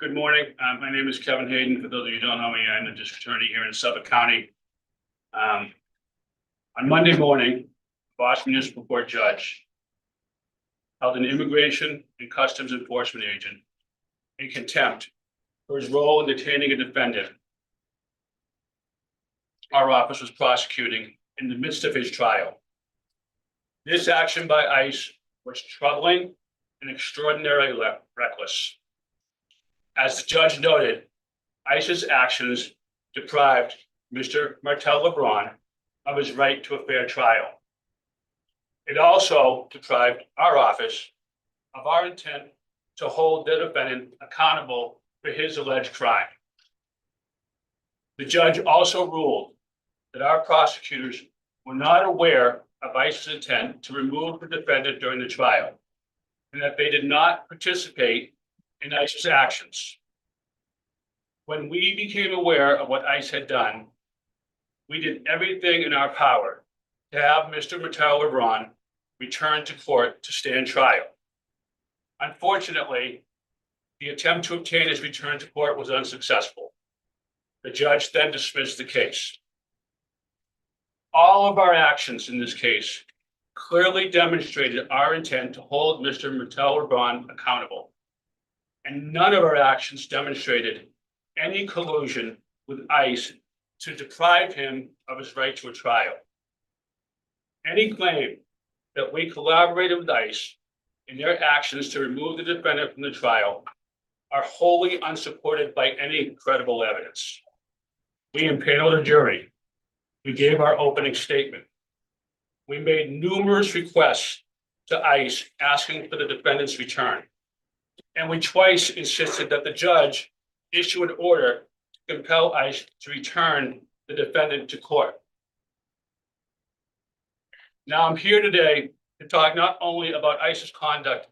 Good morning. My name is Kevin Hayden. For those of you who don't know me, I'm the district attorney here in Suffolk County. On Monday morning, Boston Municipal Court judge held an immigration and customs enforcement agent in contempt for his role in detaining a defendant our office was prosecuting in the midst of his trial. This action by ICE was troubling and extraordinarily reckless. As the judge noted, ICE's actions deprived Mr. Martel LeBron of his right to a fair trial. It also deprived our office of our intent to hold the defendant accountable for his alleged crime. The judge also ruled that our prosecutors were not aware of ICE's intent to remove the defendant during the trial, and that they did not participate in ICE's actions. When we became aware of what ICE had done, we did everything in our power to have Mr. Martel LeBron return to court to stand trial. Unfortunately, the attempt to obtain his return to court was unsuccessful. The judge then dismissed the case. All of our actions in this case clearly demonstrated our intent to hold Mr. Martel LeBron accountable, and none of our actions demonstrated any collusion with ICE to deprive him of his right to a trial. Any claim that we collaborated with ICE in their actions to remove the defendant from the trial are wholly unsupported by any credible evidence. We impaneled a jury. We gave our opening statement. We made numerous requests to ICE asking for the defendant's return. And we twice insisted that the judge issue an order to compel ICE to return the defendant to court. Now I'm here today to talk not only about ICE's conduct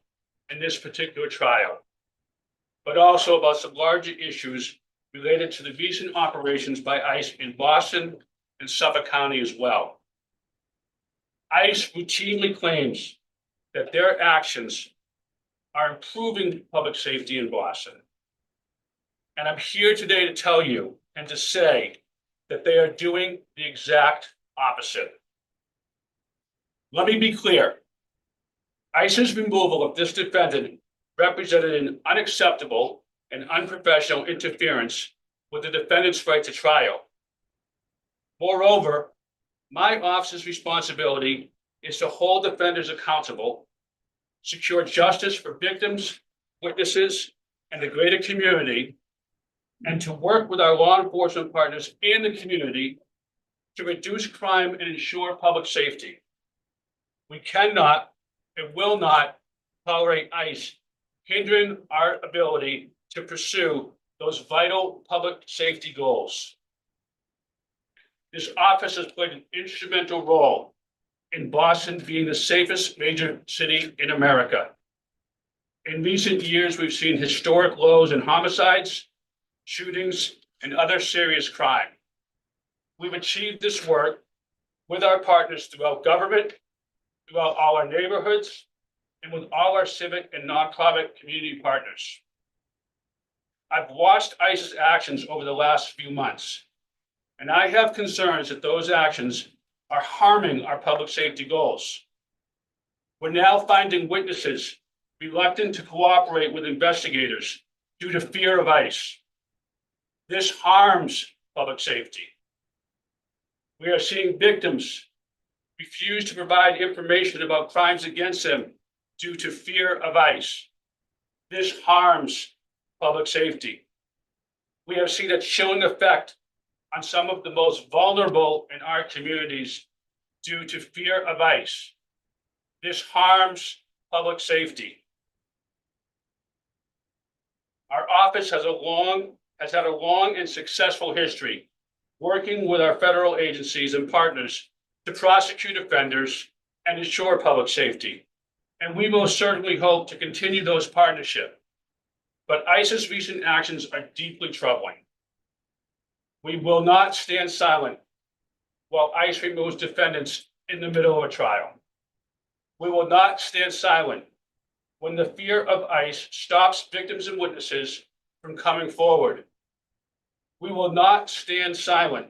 in this particular trial, but also about some larger issues related to the recent operations by ICE in Boston and Suffolk County as well. ICE routinely claims that their actions are improving public safety in Boston. And I'm here today to tell you and to say that they are doing the exact opposite. Let me be clear. ICE's removal of this defendant represented an unacceptable and unprofessional interference with the defendant's right to trial. Moreover, my office's responsibility is to hold offenders accountable, secure justice for victims, witnesses, and the greater community, and to work with our law enforcement partners and the community to reduce crime and ensure public safety. We cannot and will not tolerate ICE hindering our ability to pursue those vital public safety goals. This office has played an instrumental role in Boston being the safest major city in America. In recent years, we've seen historic lows in homicides, shootings, and other serious crime. We've achieved this work with our partners throughout government, throughout all our neighborhoods, and with all our civic and nonprofit community partners. I've watched ICE's actions over the last few months, and I have concerns that those actions are harming our public safety goals. We're now finding witnesses reluctant to cooperate with investigators due to fear of ICE. This harms public safety. We are seeing victims refuse to provide information about crimes against them due to fear of ICE. This harms public safety. We have seen a chilling effect on some of the most vulnerable in our communities due to fear of ICE. This harms public safety. Our office has had a long and successful history working with our federal agencies and partners to prosecute offenders and ensure public safety. And we most certainly hope to continue those partnerships. But ICE's recent actions are deeply troubling. We will not stand silent while ICE removes defendants in the middle of a trial. We will not stand silent when the fear of ICE stops victims and witnesses from coming forward. We will not stand silent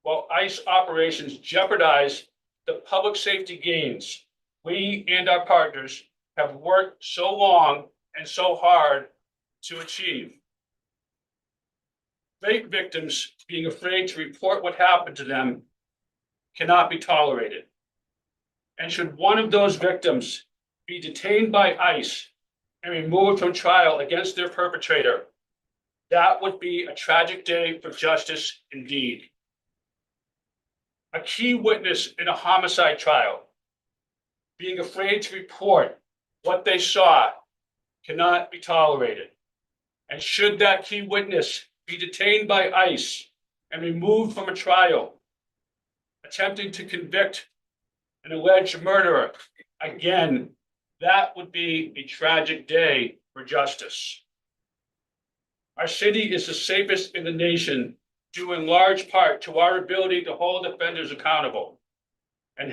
while ICE operations jeopardize the public safety gains we and our partners have worked so long and so hard to achieve. Rape victims being afraid to report what happened to them cannot be tolerated. And should one of those victims be detained by ICE and removed from trial against their perpetrator, that would be a tragic day for justice indeed. A key witness in a homicide trial being afraid to report what they saw cannot be tolerated. And should that key witness be detained by ICE and removed from a trial, attempting to convict an alleged murderer, again, that would be a tragic day for justice. Our city is the safest in the nation, due in large part to our ability to hold offenders accountable and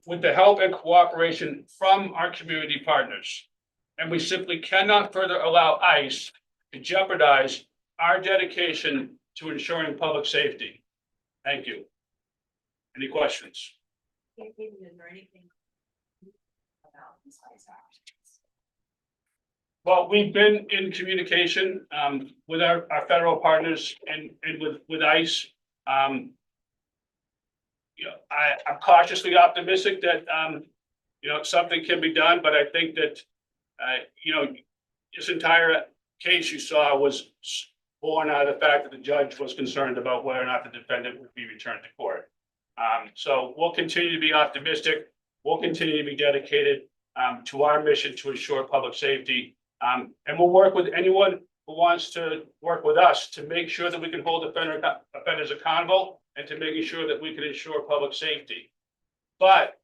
with the help and cooperation from our community partners. And we simply cannot further allow ICE to jeopardize our dedication to ensuring public safety. Thank you. Any questions? Is there anything about these ICE actions? Well, we've been in communication with our federal partners and with ICE. I'm cautiously optimistic that something can be done, but I think that this entire case you saw was born out of the fact that the judge was concerned about whether or not the defendant would be returned to court. So we'll continue to be optimistic. We'll continue to be dedicated to our mission to ensure public safety. And we'll work with anyone who wants to work with us to make sure that we can hold offenders accountable and to making sure that we can ensure public safety. But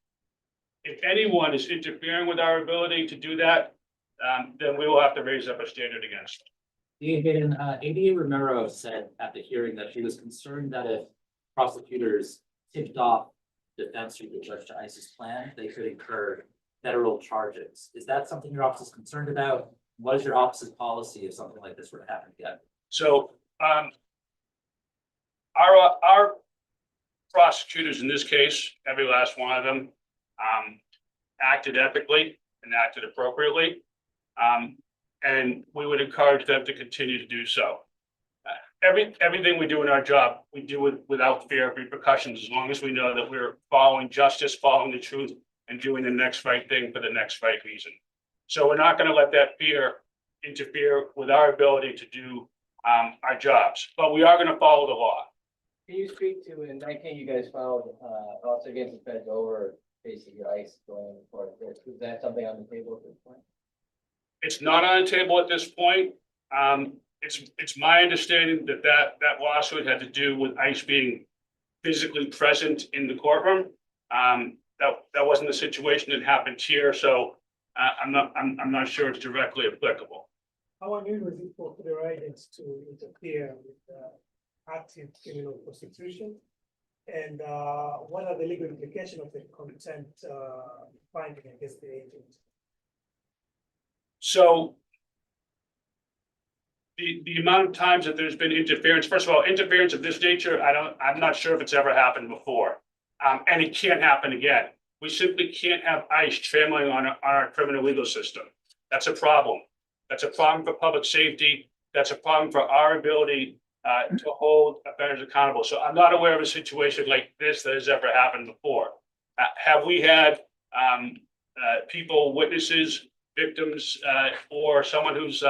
if anyone is interfering with our ability to do that, then we will have to raise up a standard against them. ADA Romero said at the hearing that she was concerned that if prosecutors tipped off defense through the judge to ICE's plan, they could incur federal charges. Is that something your office is concerned about? What is your office's policy if something like this were to happen again? So our prosecutors in this case, every last one of them, acted ethically and acted appropriately. And we would encourage them to continue to do so. Everything we do in our job, we do it without fear of repercussions, as long as we know that we're following justice, following the truth, and doing the next right thing for the next right reason. So we're not going to let that fear interfere with our ability to do our jobs, but we are going to follow the law. Can you speak to, in 19, you guys filed also against the feds over basically ICE going for this? Is that something on the table at this point? It's not on the table at this point. It's my understanding that that lawsuit had to do with ICE being physically present in the courtroom. That wasn't the situation that happened here, so I'm not sure it's directly applicable. How unusual is it for federal agents to interfere with active criminal prosecution? And what are the legal implications of the contempt finding against the agent? So the amount of times that there's been interference, first of all, interference of this nature, I'm not sure if it's ever happened before. And it can't happen again. We simply can't have ICE trampling on our criminal legal system. That's a problem. That's a problem for public safety. That's a problem for our ability to hold offenders accountable. So I'm not aware of a situation like this that has ever happened before. Have we had people, witnesses, victims, or someone who's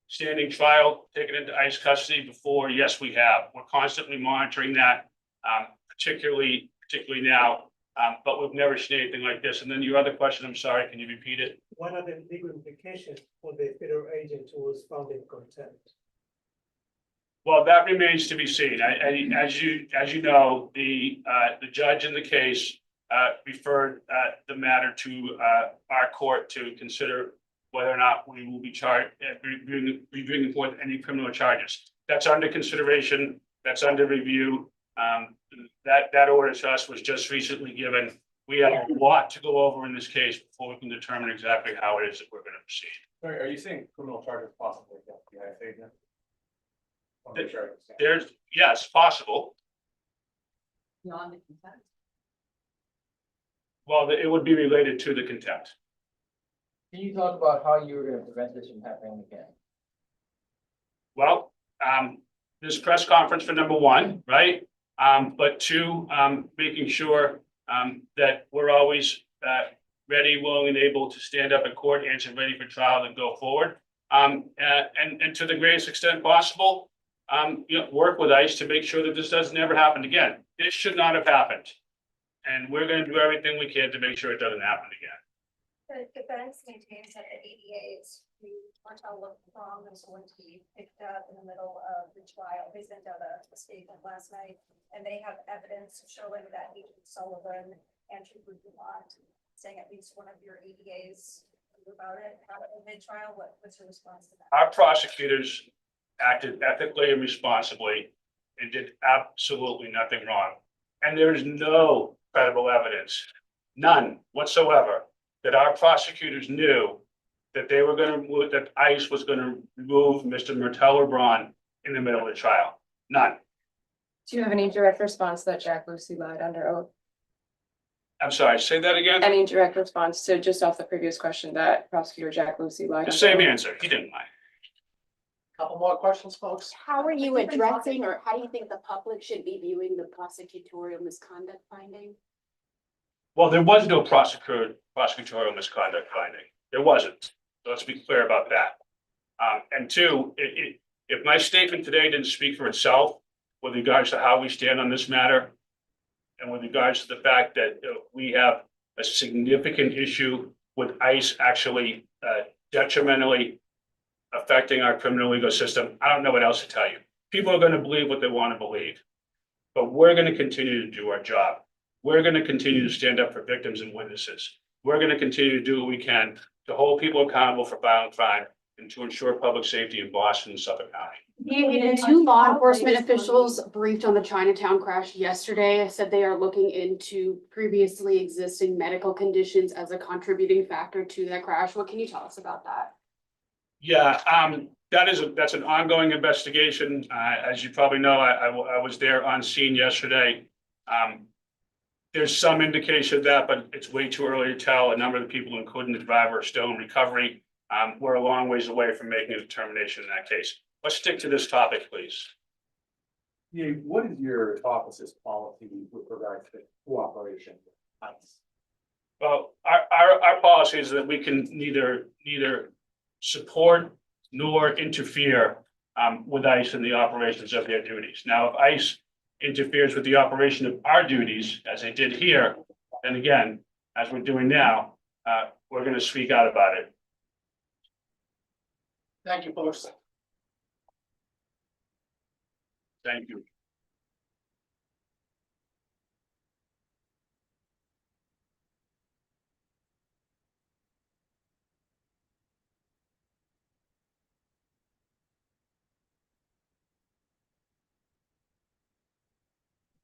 standing trial taken into ICE custody before? Yes, we have. We're constantly monitoring that, particularly now. But we've never seen anything like this. And then your other question, I'm sorry, can you repeat it? What are the legal implications for the federal agent who was found in contempt? Well, that remains to be seen. As you know, the judge in the case referred the matter to our court to consider whether or not we will be charged, reviewing forth any criminal charges. That's under consideration. That's under review. That order to us was just recently given. We have a lot to go over in this case before we can determine exactly how it is that we're going to proceed. Sorry, are you saying criminal charges possibly against the I think. There's, yes, possible. Beyond the consent. Well, it would be related to the contempt. Can you talk about how you were gonna prevent this from happening again? Well, this press conference for number one, right? But two, making sure, that we're always, ready, willing, and able to stand up in court, answer ready for trial and go forward. And to the greatest extent possible, work with ICE to make sure that this doesn't ever happen again. This should not have happened. And we're gonna do everything we can to make sure it doesn't happen again. The defense maintains that the ADAs, the Martello prom is going to be picked up in the middle of the trial. They sent out a statement last night, and they have evidence showing that Agent Sullivan and Trooper Dumont saying at least one of your ADAs knew about it. How in mid-trial, what's your response to that? Our prosecutors acted ethically and responsibly and did absolutely nothing wrong. And there is no credible evidence, none whatsoever, that our prosecutors knew that they were gonna, that ICE was gonna remove Mr. Martello Braun in the middle of the trial. None. Do you have any direct response that Jack Lucy lied under oath? I'm sorry, say that again? Any direct response to just off the previous question that prosecutor Jack Lucy lied? The under same oath? answer. He didn't lie. Couple more questions, folks? How are you addressing, or how do you think the public should be viewing the prosecutorial misconduct finding? Well, there was no prosecutorial misconduct finding. There wasn't. So let's be clear about that. And two, if my statement today didn't speak for itself with regards to how we stand on this matter, and with regards to the fact that we have a significant issue with ICE actually detrimentally affecting our criminal legal system, I don't know what else to tell you. People are going to believe what they want to believe, but we're going to continue to do our job. We're going to continue to stand up for victims and witnesses. We're going to continue to do what we can to hold people accountable for violent crime and to ensure public safety in Boston and Suffolk County. Two law enforcement officials briefed on the Chinatown crash yesterday said they are looking into previously existing medical conditions as a contributing factor to that crash. What can you tell us about that? Yeah, that's an ongoing investigation. As you probably know, I was there on scene yesterday. There's some indication of that, but it's way too early to tell. A number of the people, including the driver, are still in recovery. We're a long ways away from making a determination in that case. Let's stick to this topic, please. Yeah, what is your office's policy with regard to cooperation with ICE? Well, our policy is that we can neither support nor interfere with ICE in the operations of their duties. Now, if ICE interferes with the operation of our duties, as they did here, then again, as we're doing now, we're going to speak out about it. Thank you, folks. Thank you.